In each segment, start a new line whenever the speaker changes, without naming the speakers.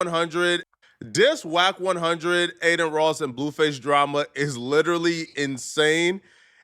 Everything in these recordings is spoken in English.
100. This Wack 100, Adin Ross and Blueface drama is literally insane.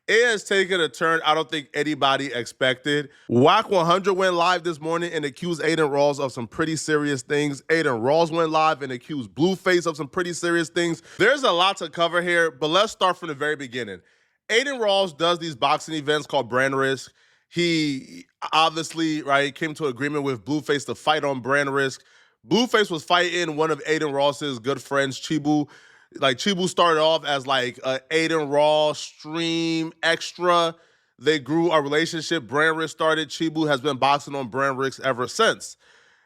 It has taken a turn I don't think anybody expected. Wack 100 went live this morning and accused Adin Ross of some pretty serious things. Adin Ross went live and accused Blueface of some pretty serious things. There's a lot to cover here, but let's start from the very beginning. Adin Ross does these boxing events called Brand Risk. He obviously, right, came to agreement with Blueface to fight on Brand Risk. Blueface was fighting one of Adin Ross's good friends, Chibu. Like, Chibu started off as like a Adin Ross stream extra. They grew a relationship. Brand Risk started. Chibu has been boxing on Brand Risk ever since.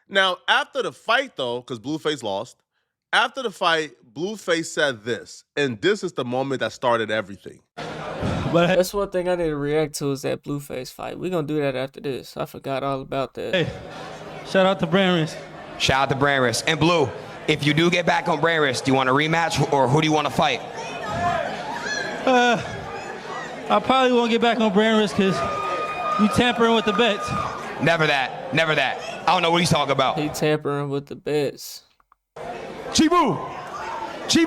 Now, after the fight, though, because Blueface lost, after the fight, Blueface said this, and this is the moment that started everything.
But that's one thing I need to react to is that Blueface fight. We're going to do that after this. I forgot all about that.
Hey, shout out to Brand Risk.
Shout out to Brand Risk. And Blue, if you do get back on Brand Risk, do you want a rematch or who do you want to fight?
I probably won't get back on Brand Risk because you tampering with the bets.
Never that. Never that. I don't know what he's talking about.
He tampering with the bets.
Chibu!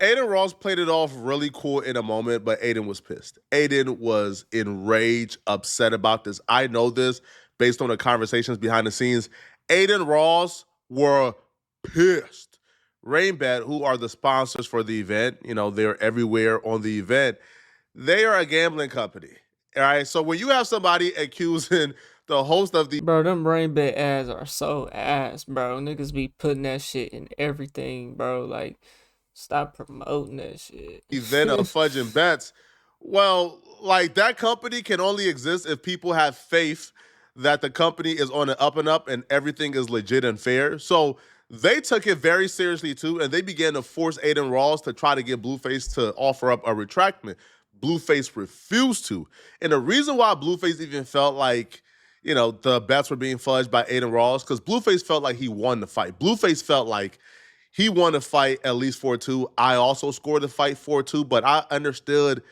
Adin Ross played it off really cool in a moment, but Adin was pissed. Adin was enraged, upset about this. I know this based on the conversations behind the scenes. Adin Ross were pissed. Rainbet, who are the sponsors for the event, you know, they're everywhere on the event. They are a gambling company, all right? So when you have somebody accusing the host of the...
Bro, them Rainbet ads are so ass, bro. Niggas be putting that shit in everything, bro. Like, stop promoting that shit.
Event of fudging bets. Well, like, that company can only exist if people have faith that the company is on the up and up and everything is legit and fair. So they took it very seriously too, and they began to force Adin Ross to try to get Blueface to offer up a retractment. Blueface refused to. And the reason why Blueface even felt like, you know, the bets were being fudged by Adin Ross, because Blueface felt like he won the fight. Blueface felt like he won the fight at least 4-2. I also scored the fight 4-2, but I understood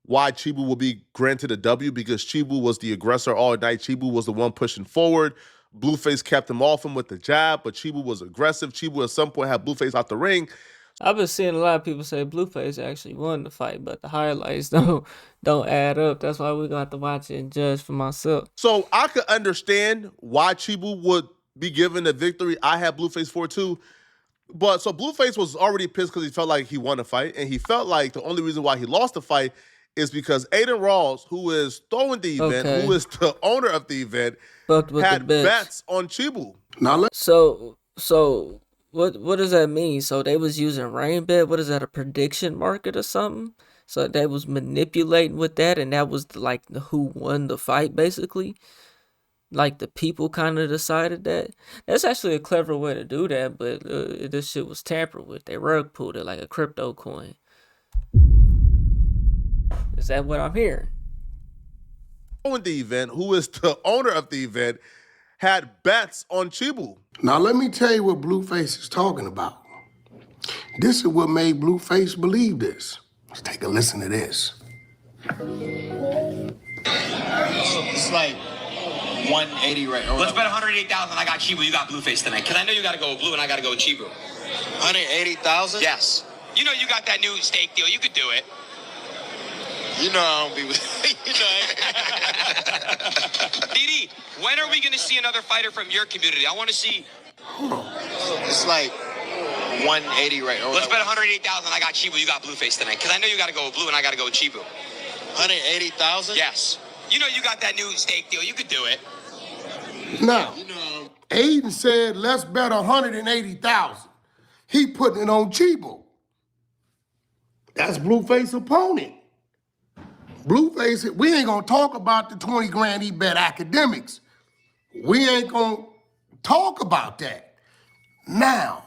why Chibu will be granted a W, because Chibu was the aggressor all night. Chibu was the one pushing forward. Blueface kept him off him with the jab, but Chibu was aggressive. Chibu at some point had Blueface out the ring.
I've been seeing a lot of people say Blueface actually won the fight, but the highlights don't add up. That's why we're going to have to watch it and judge for myself.
So I could understand why Chibu would be given the victory. I had Blueface 4-2. But so Blueface was already pissed because he felt like he won the fight, and he felt like the only reason why he lost the fight is because Adin Ross, who is throwing the event, who is the owner of the event, had bets on Chibu.
So what does that mean? So they was using Rainbet? What is that, a prediction market or something? So they was manipulating with that, and that was like who won the fight, basically? Like the people kind of decided that? That's actually a clever way to do that, but this shit was tampered with. They rug pulled it like a crypto coin. Is that what I'm hearing?
The event, who is the owner of the event, had bets on Chibu.
Now let me tell you what Blueface is talking about. This is what made Blueface believe this. Let's take a listen to this.
It's like 180 right now.
Let's bet 180,000. I got Chibu, you got Blueface tonight. Because I know you got to go with Blue and I got to go with Chibu.
180,000?
Yes. You know you got that new steak deal. You could do it.
You know I don't be with you know.
DD, when are we going to see another fighter from your community? I want to see.
It's like 180 right now.
Let's bet 180,000. I got Chibu, you got Blueface tonight. Because I know you got to go with Blue and I got to go with Chibu.
180,000?
Yes. You know you got that new steak deal. You could do it.
Now, Adin said, let's bet 180,000. He putting it on Chibu. That's Blueface's opponent. Blueface, we ain't gonna talk about the 20 grand he bet academics. We ain't gonna talk about that. Now,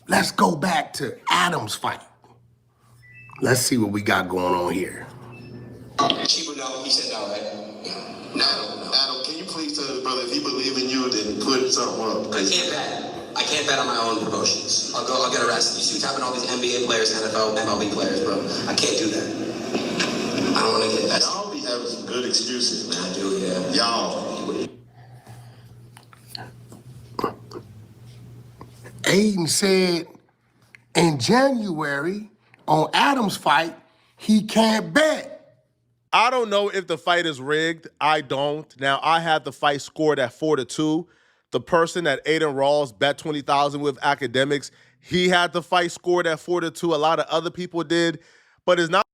let's go back to Adam's fight. Let's see what we got going on here.
Chibu, no. He said no, right? No.
Adam, can you please tell the brother if he believe in you, then put something up?
I can't bet. I can't bet on my own promotions. I'll get arrested. You see what's happening to all these NBA players, NFL, MLB players, bro. I can't do that. I don't want to get that.
Y'all be having some good excuses, man.
I do, yeah.
Y'all.
Adin said in January on Adam's fight, he can't bet.
I don't know if the fight is rigged. I don't. Now, I had the fight scored at 4-2. The person that Adin Ross bet 20,000 with Academics, he had the fight scored at 4-2. A lot of other people did, but it's not.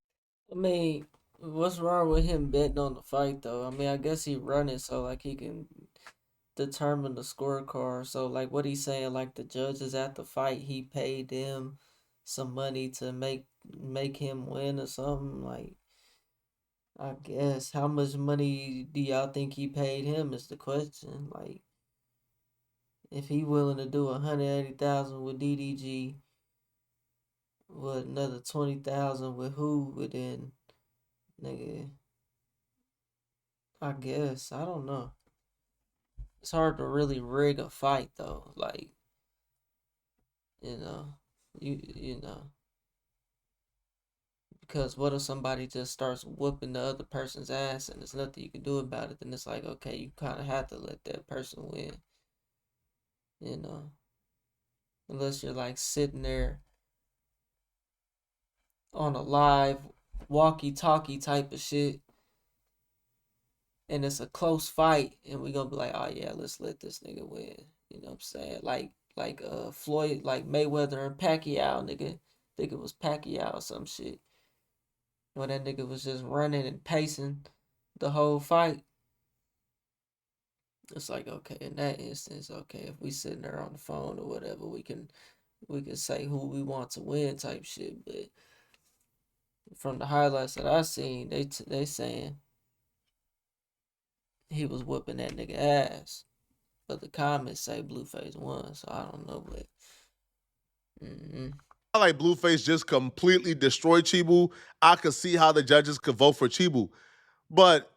I mean, what's wrong with him betting on the fight though? I mean, I guess he running so like he can determine the scorecard. So like what he's saying, like the judges at the fight, he paid them some money to make him win or something. Like I guess how much money do y'all think he paid him is the question. Like if he willing to do 180,000 with DDG, what another 20,000 with who? Within nigga, I guess I don't know. It's hard to really rig a fight though. Like you know, you know. Because what if somebody just starts whooping the other person's ass and there's nothing you can do about it? Then it's like, okay, you kind of have to let that person win. You know, unless you're like sitting there on a live walkie-talkie type of shit and it's a close fight and we gonna be like, oh yeah, let's let this nigga win. You know what I'm saying? Like Floyd, like Mayweather and Pacquiao, nigga. I think it was Pacquiao or some shit. When that nigga was just running and pacing the whole fight. It's like, okay, in that instance, okay, if we sitting there on the phone or whatever, we can say who we want to win type shit. But from the highlights that I seen, they saying he was whooping that nigga ass. But the comments say Blueface won, so I don't know, but
like Blueface just completely destroyed Chibu. I could see how the judges could vote for Chibu. But,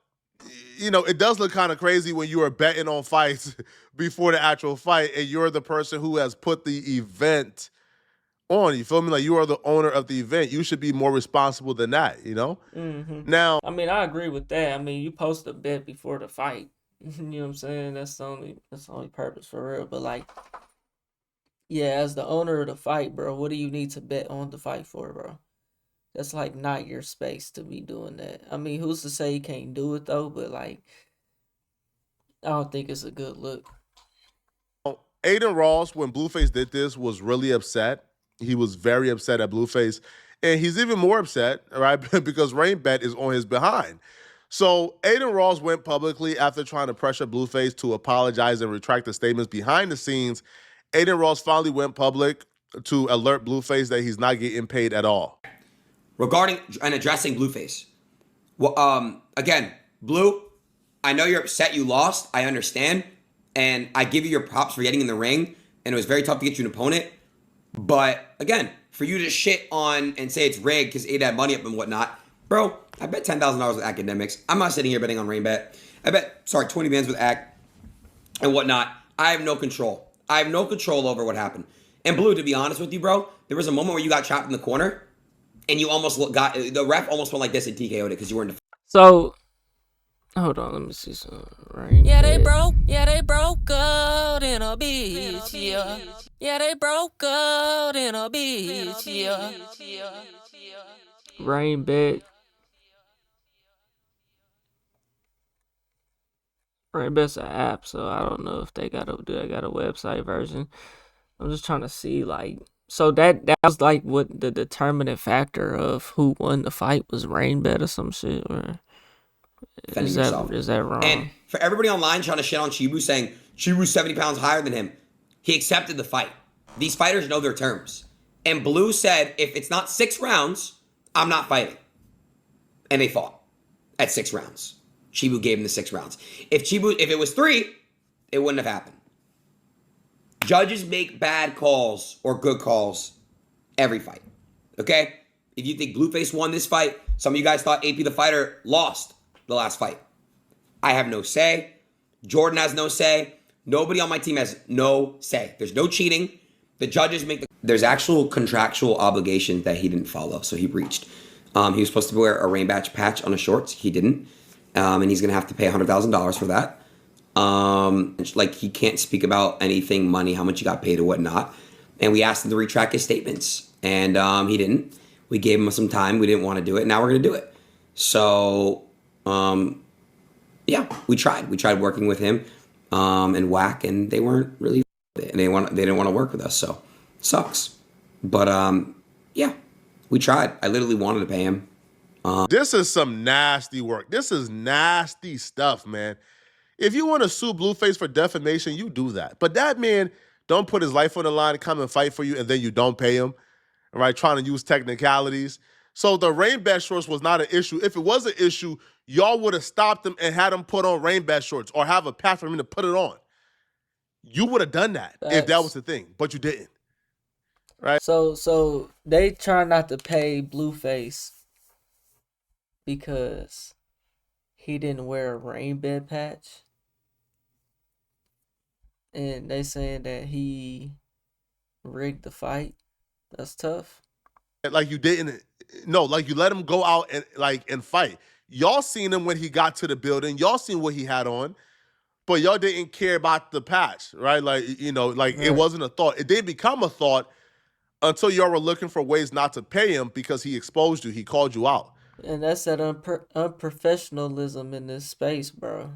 you know, it does look kind of crazy when you are betting on fights before the actual fight and you're the person who has put the event on. You feel me? Like you are the owner of the event. You should be more responsible than that, you know? Now,
I mean, I agree with that. I mean, you post a bet before the fight. You know what I'm saying? That's the only purpose for real. But like, yeah, as the owner of the fight, bro, what do you need to bet on the fight for, bro? That's like not your space to be doing that. I mean, who's to say you can't do it though? But like, I don't think it's a good look.
Adin Ross, when Blueface did this, was really upset. He was very upset at Blueface. And he's even more upset, right? Because RainBet is on his behind. So Adin Ross went publicly after trying to pressure Blueface to apologize and retract the statements behind the scenes. Adin Ross finally went public to alert Blueface that he's not getting paid at all.
Regarding and addressing Blueface. Well, again, Blue, I know you're upset you lost. I understand. And I give you your props for getting in the ring. And it was very tough to get you an opponent. But again, for you to shit on and say it's rigged because it had money up and whatnot. Bro, I bet $10,000 with Academics. I'm not sitting here betting on RainBet. I bet, 20 bands with Ac and whatnot. I have no control. I have no control over what happened. And Blue, to be honest with you, bro, there was a moment where you got chopped in the corner and you almost got, the ref almost went like this and TKO'd it because you were in the.
So, hold on, let me see some RainBet.
Yeah, they broke out in a bitch, yeah. Yeah, they broke out in a bitch, yeah.
RainBet. RainBet's an app, so I don't know if they got a website version. I'm just trying to see, like, so that was like what the determining factor of who won the fight was RainBet or some shit, or is that wrong?
And for everybody online trying to shit on Chibu, saying Chibu's 70 pounds higher than him, he accepted the fight. These fighters know their terms. And Blue said, if it's not 6 rounds, I'm not fighting. And they fought at 6 rounds. Chibu gave him the 6 rounds. If it was 3, it wouldn't have happened. Judges make bad calls or good calls every fight. Okay? If you think Blueface won this fight, some of you guys thought AP the Fighter lost the last fight. I have no say. Jordan has no say. Nobody on my team has no say. There's no cheating. The judges make There's actual contractual obligation that he didn't follow, so he breached. He was supposed to wear a rainbow patch on his shorts. He didn't. And he's going to have to pay $100,000 for that. Like, he can't speak about anything, money, how much he got paid or whatnot. And we asked him to retract his statements, and he didn't. We gave him some time. We didn't want to do it. Now we're going to do it. So, yeah, we tried. We tried working with him and Wack, and they weren't really and they didn't want to work with us. So, sucks. But yeah, we tried. I literally wanted to pay him.
This is some nasty work. This is nasty stuff, man. If you want to sue Blueface for defamation, you do that. But that man don't put his life on the line and come and fight for you, and then you don't pay him, right? Trying to use technicalities. So the rain bat shorts was not an issue. If it was an issue, y'all would have stopped him and had him put on rain bat shorts or have a path for him to put it on. You would have done that if that was the thing, but you didn't, right?
So they try not to pay Blueface because he didn't wear a rain bed patch. And they saying that he rigged the fight. That's tough.
Like you didn't, no, like you let him go out and fight. Y'all seen him when he got to the building. Y'all seen what he had on, but y'all didn't care about the patch, right? Like, you know, like It wasn't a thought. It didn't become a thought until y'all were looking for ways not to pay him because he exposed you. He called you out.
And that's that unprofessionalism in this space, bro.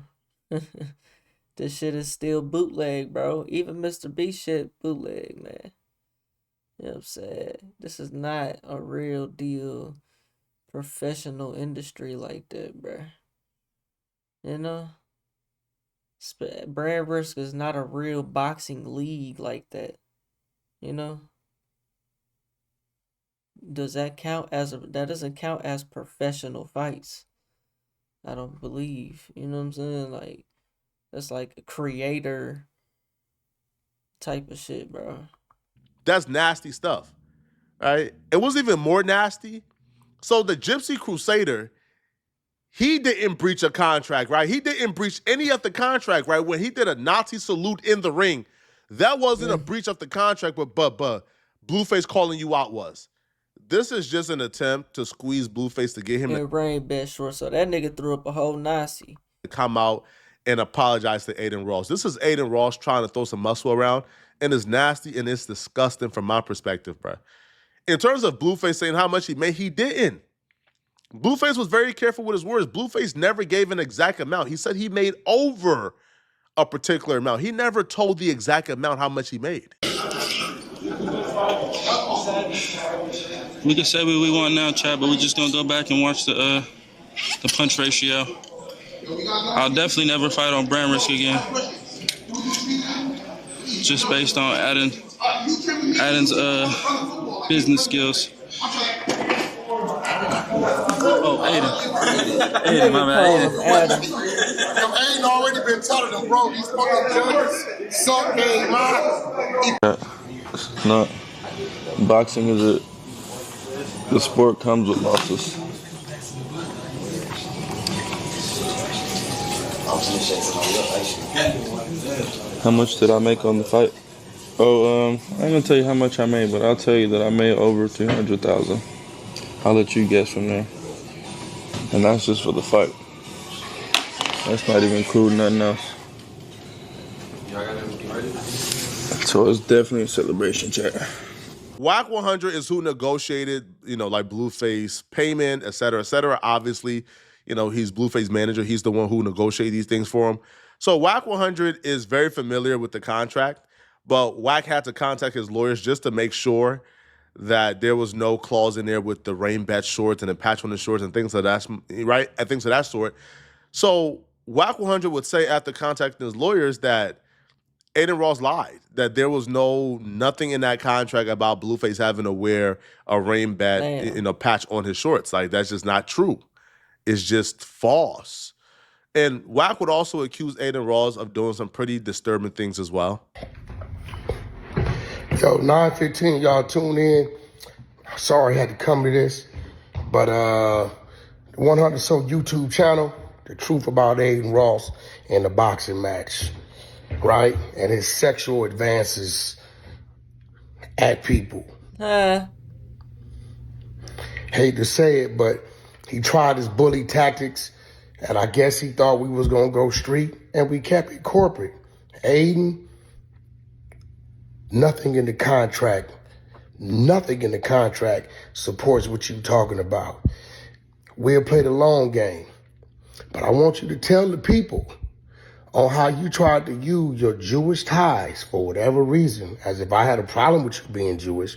This shit is still bootleg, bro. Even Mr. B shit bootleg, man. You know what I'm saying? This is not a real deal professional industry like that, bro. You know? Brand risk is not a real boxing league like that. You know? Does that count that doesn't count as professional fights? I don't believe. You know what I'm saying? Like, that's like a creator type of shit, bro.
That's nasty stuff, right? It was even more nasty. So the Gypsy Crusader, he didn't breach a contract, right? He didn't breach any of the contract, right? When he did a Nazi salute in the ring, that wasn't a breach of the contract, but Blueface calling you out was. This is just an attempt to squeeze Blueface to get him
to rain bet short. So that nigga threw up a whole Nazi.
To come out and apologize to Adin Ross. This is Adin Ross trying to throw some muscle around, and it's nasty and it's disgusting from my perspective, bro. In terms of Blueface saying how much he made, he didn't. Blueface was very careful with his words. Blueface never gave an exact amount. He said he made over a particular amount. He never told the exact amount how much he made.
We can say what we want now, Chad, but we're just gonna go back and watch the punch ratio. I'll definitely never fight on brand risk again. Just based on Adin's business skills. Oh, Adin, my bad.
Adin already been telling him, bro, these fucking judges suck game out.
It's not. Boxing is the sport comes with losses. How much did I make on the fight? Oh, I ain't gonna tell you how much I made, but I'll tell you that I made over 300,000. I'll let you guess from there. And that's just for the fight. That's not even including nothing else. So it's definitely a celebration, chat.
Wack 100 is who negotiated, like Blueface payment, et cetera, et cetera. Obviously, he's Blueface manager. He's the one who negotiated these things for him. So Wack 100 is very familiar with the contract, but Wack had to contact his lawyers just to make sure that there was no clause in there with the rain bat shorts and the patch on the shorts and things like that, right? And things of that sort. So Wack 100 would say after contacting his lawyers that Adin Ross lied, that there was nothing in that contract about Blueface having to wear a rain bat, patch on his shorts. Like, that's just not true. It's just false. And Wack would also accuse Adin Ross of doing some pretty disturbing things as well.
Yo, 9:15, y'all tune in. Sorry I had to come to this, but the 100 So YouTube channel, the truth about Adin Ross and the boxing match, right? And his sexual advances at people. Hate to say it, but he tried his bully tactics, and I guess he thought we was gonna go street, and we kept it corporate. Adin Nothing in the contract supports what you're talking about. We'll play the long game. But I want you to tell the people on how you tried to use your Jewish ties for whatever reason, as if I had a problem with you being Jewish,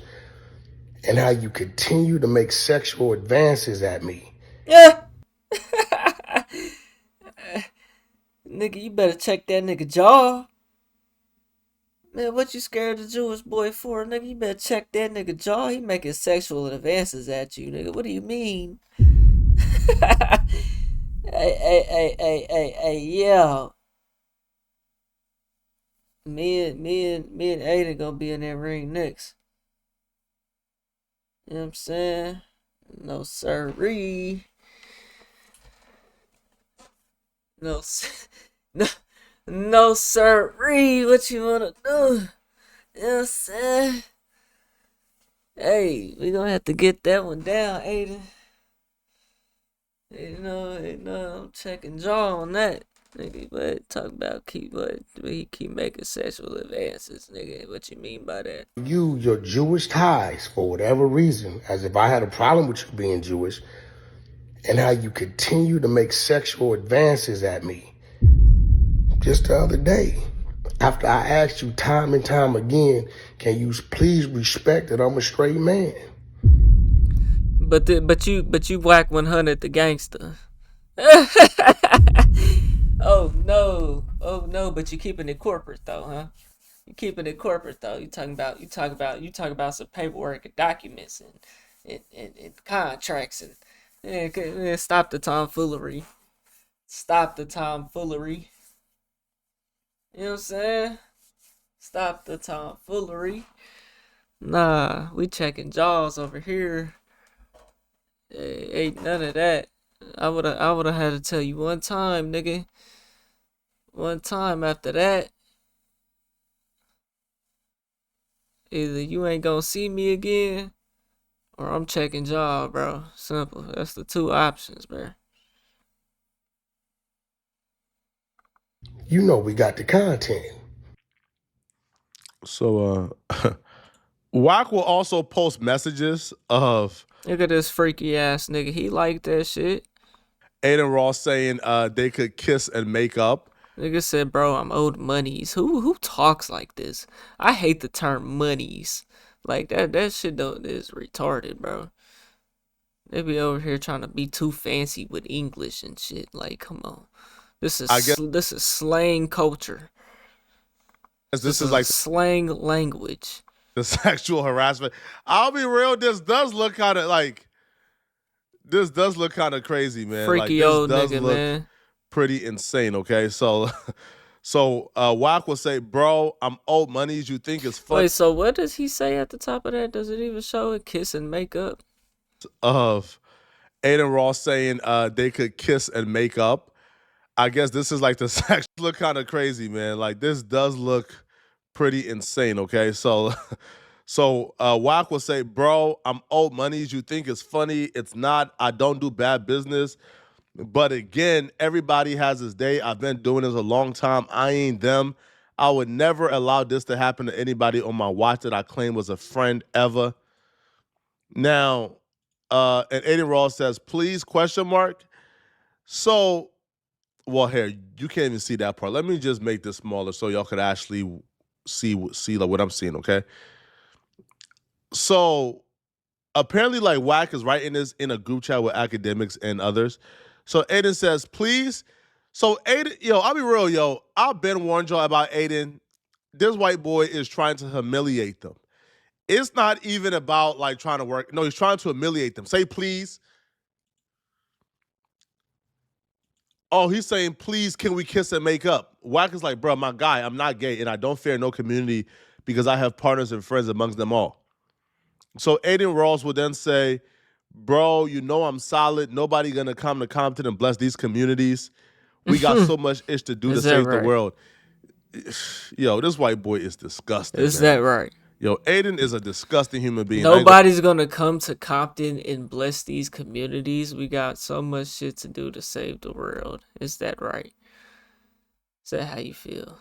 and how you continue to make sexual advances at me.
Yeah. Nigga, you better check that nigga jaw. Man, what you scared the Jewish boy for, nigga? You better check that nigga jaw. He making sexual advances at you, nigga. What do you mean? Hey, yeah. Me and Adin gonna be in that ring next. You know what I'm saying? No sirree. No, no, no sirree. What you wanna do? You know what I'm saying? Hey, we gonna have to get that one down, Adin. You know, I'm checking jaw on that. Nigga, but talk about he keep making sexual advances, nigga. What you mean by that?
Use your Jewish ties for whatever reason, as if I had a problem with you being Jewish, and how you continue to make sexual advances at me. Just the other day, after I asked you time and time again, can you please respect that I'm a straight man?
But you Wack 100 the gangster. Oh no, but you keeping it corporate though, huh? You keeping it corporate though. You talking about some paperwork and documents and contracts and stop the tomfoolery. Stop the tomfoolery. You know what I'm saying? Stop the tomfoolery. Nah, we checking jaws over here. Ain't none of that. I would have had to tell you one time, nigga. One time after that, either you ain't gonna see me again, or I'm checking jaw, bro. Simple. That's the two options, bro.
You know we got the content.
So Wack will also post messages of
Look at this freaky ass nigga. He like that shit.
Adin Ross saying they could kiss and make up.
Nigga said, bro, I'm owed monies. Who talks like this? I hate the term monies. Like that shit is retarded, bro. They be over here trying to be too fancy with English and shit. Like, come on. This is slang culture.
This is like
slang language.
The sexual harassment. I'll be real, this does look kind of crazy, man.
Freaky
like this
old
does
nigga,
look
man.
pretty insane, okay? So Wack will say, bro, I'm owed monies. You think it's funny?
Wait, so what does he say at the top of that? Does it even show a kiss and make up?
Of Adin Ross saying they could kiss and make up. I guess this is like the sex look kind of crazy, man. Like this does look pretty insane, okay? So Wack will say, bro, I'm owed monies. You think it's funny. It's not. I don't do bad business. But again, everybody has his day. I've been doing this a long time. I ain't them. I would never allow this to happen to anybody on my watch that I claim was a friend ever. Now, and Adin Ross says, please, question mark. So, well, here, you can't even see that part. Let me just make this smaller so y'all could actually see like what I'm seeing, okay? So, apparently, like, Wack is writing this in a group chat with academics and others. So, Adin says, please. So, Adin, I'll be real, I've been warned y'all about Adin. This white boy is trying to humiliate them. It's not even about, like, trying to work. No, he's trying to humiliate them. Say, please. Oh, he's saying, please, can we kiss and make up? Wack is like, bro, my guy, I'm not gay, and I don't fear no community because I have partners and friends amongst them all. So Adin Ross would then say, bro, I'm solid. Nobody going to come to Compton and bless these communities. We got so much ish to do to save the world. This white boy is disgusting.
Is that right?
Adin is a disgusting human being.
Nobody's going to come to Compton and bless these communities. We got so much shit to do to save the world. Is that right? Is that how you feel?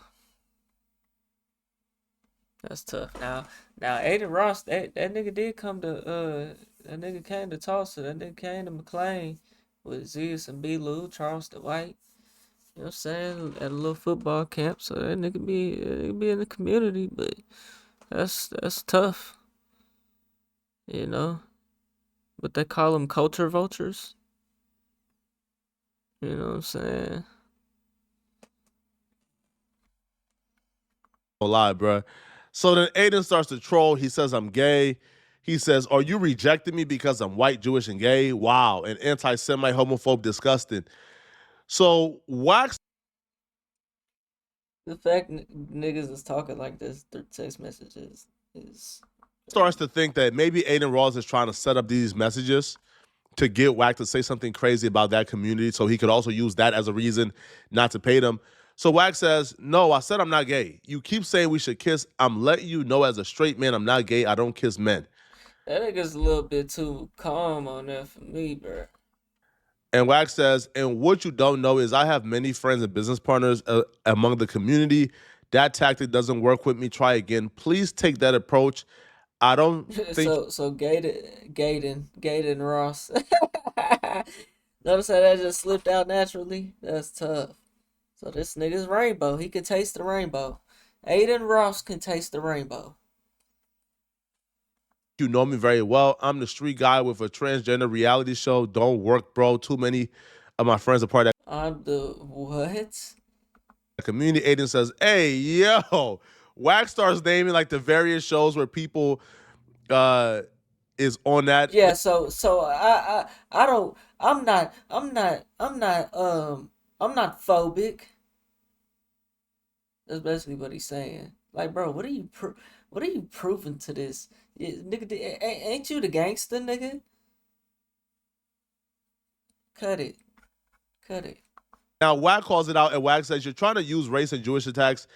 That's tough. Now Adin Ross, that nigga did come to that nigga came to Tulsa. That nigga came to McLean with Zeus and B. Lou, Charleston White. You know what I'm saying? At a little football camp, so that nigga be in the community, but that's tough. You know? But they call them culture vultures. You know what I'm saying?
Lie, bruh. So then Adin starts to troll. He says I'm gay. He says, "Are you rejecting me because I'm white, Jewish, and gay? Wow, an anti-Semite, homophobe, disgusting." So Wax
The fact niggas is talking like this through text messages is
starts to think that maybe Adin Ross is trying to set up these messages to get Wack to say something crazy about that community, so he could also use that as a reason not to pay them. So Wack says, "No, I said I'm not gay. You keep saying we should kiss. I'm letting you know as a straight man, I'm not gay. I don't kiss men."
that nigga's a little bit too calm on that for me, bro.
And Wack says, "And what you don't know is I have many friends and business partners among the community. That tactic doesn't work with me. Try again. Please take that approach. I don't think..."
So Gaden Ross. Notice how that just slipped out naturally? That's tough. So this nigga's rainbow. He can taste the rainbow. Adin Ross can taste the rainbow.
You know me very well. I'm the street guy with a transgender reality show. Don't work, bro. Too many of my friends are part of
I'm the what?
that community. Adin says, "Hey, yo." Wack starts naming like the various shows where people is on that.
Yeah, so I don't I'm not phobic. That's basically what he's saying. Like, bro, what are you proving to this? Nigga, ain't you the gangster, nigga? Cut it.
Now, Wack calls it out, and Wack says, "You're trying to use race and Jewish attacks.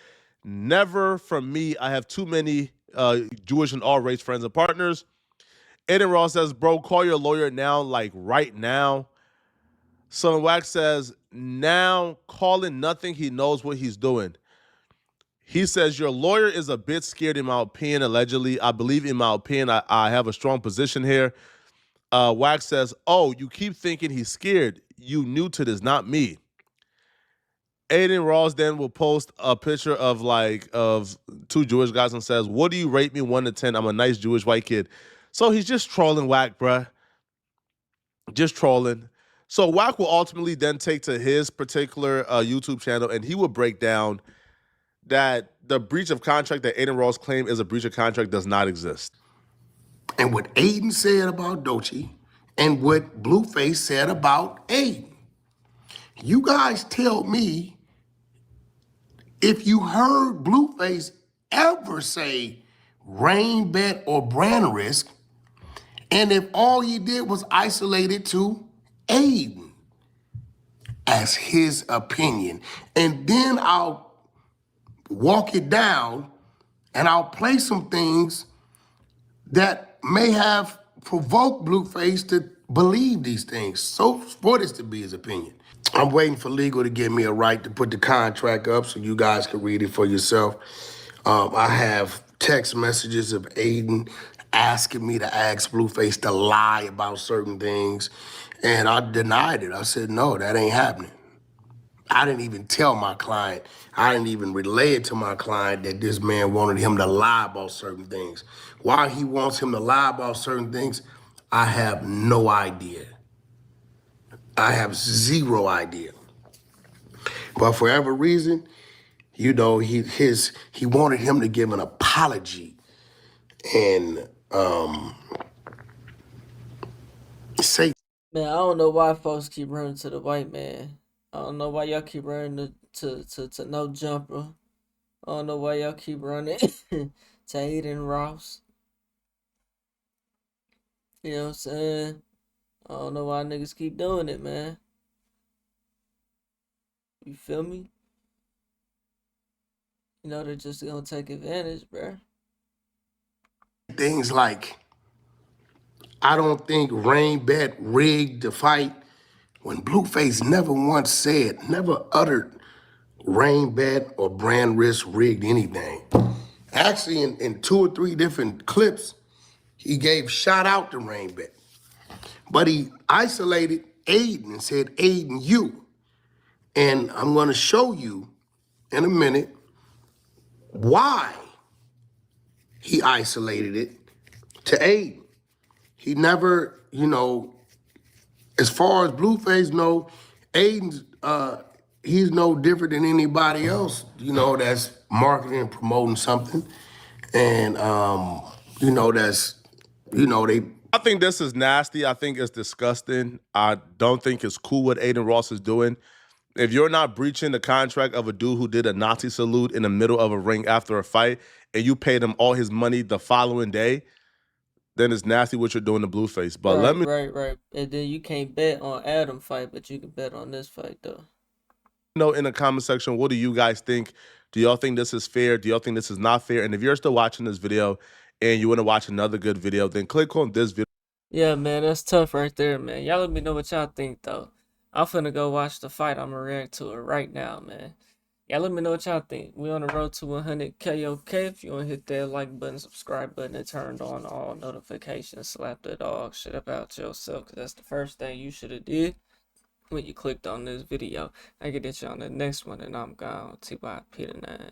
Never from me. I have too many Jewish and all race friends and partners." Adin Ross says, "Bro, call your lawyer now, like right now." So Wack says, "Now, calling nothing. He knows what he's doing." He says, "Your lawyer is a bit scared in my opinion, allegedly. I believe in my opinion, I have a strong position here." Wack says, "Oh, you keep thinking he's scared. You new to this, not me." Adin Ross then will post a picture of two Jewish guys and says, "What do you rate me 1 to 10? I'm a nice Jewish white kid." So he's just trolling Wack, bruh. Just trolling. So Wack will ultimately then take to his particular YouTube channel, and he will break down that the breach of contract that Adin Ross claimed is a breach of contract does not exist.
And what Adin said about Doechii and what Blueface said about Adin. You guys tell me if you heard Blueface ever say rain bet or brand risk, and if all he did was isolate it to Adin as his opinion. And then I'll walk it down and I'll play some things that may have provoked Blueface to believe these things. So for this to be his opinion. I'm waiting for legal to give me a right to put the contract up so you guys can read it for yourself. I have text messages of Adin asking me to ask Blueface to lie about certain things, and I denied it. I said, no, that ain't happening. I didn't even tell my client, I didn't even relay it to my client that this man wanted him to lie about certain things. Why he wants him to lie about certain things, I have no idea. I have zero idea. But for whatever reason, you know, he wanted him to give an apology and say.
Man, I don't know why folks keep running to the white man. I don't know why y'all keep running to no jumper. I don't know why y'all keep running to Adin Ross. You know what I'm saying? I don't know why niggas keep doing it, man. You feel me? You know, they're just gonna take advantage, bruh.
Things like, I don't think Rain Bet rigged the fight, when Blueface never once said, never uttered Rain Bet or brand risk rigged anything. Actually, in 2 or 3 different clips, he gave shout out to Rainbet. But he isolated Adin and said, Adin, you. And I'm gonna show you in a minute why he isolated it to Adin. He never, you know, as far as Blueface know, Adin's, he's no different than anybody else, you know, that's marketing and promoting something. And, you know, that's, you know,
I think this is nasty. I think it's disgusting. I don't think it's cool what Adin Ross is doing. If you're not breaching the contract of a dude who did a Nazi salute in the middle of a ring after a fight and you paid him all his money the following day, then it's nasty what you're doing to Blueface. But let me
Right. And then you can't bet on Adam fight, but you can bet on this fight though.
know in the comment section, what do you guys think? Do y'all think this is fair? Do y'all think this is not fair? And if you're still watching this video and you want to watch another good video, then click on this video.
Yeah, man, that's tough right there, man. Y'all let me know what y'all think though. I'm finna go watch the fight. I'm gonna react to it right now, man. Y'all let me know what y'all think. We on the road to 100K, okay? If you want to hit that like button, subscribe button, and turn on all notifications, slap the dog shit about yourself, because that's the first thing you should have did when you clicked on this video. I get at you on the next one, and I'm gone. T-Y-P the 9.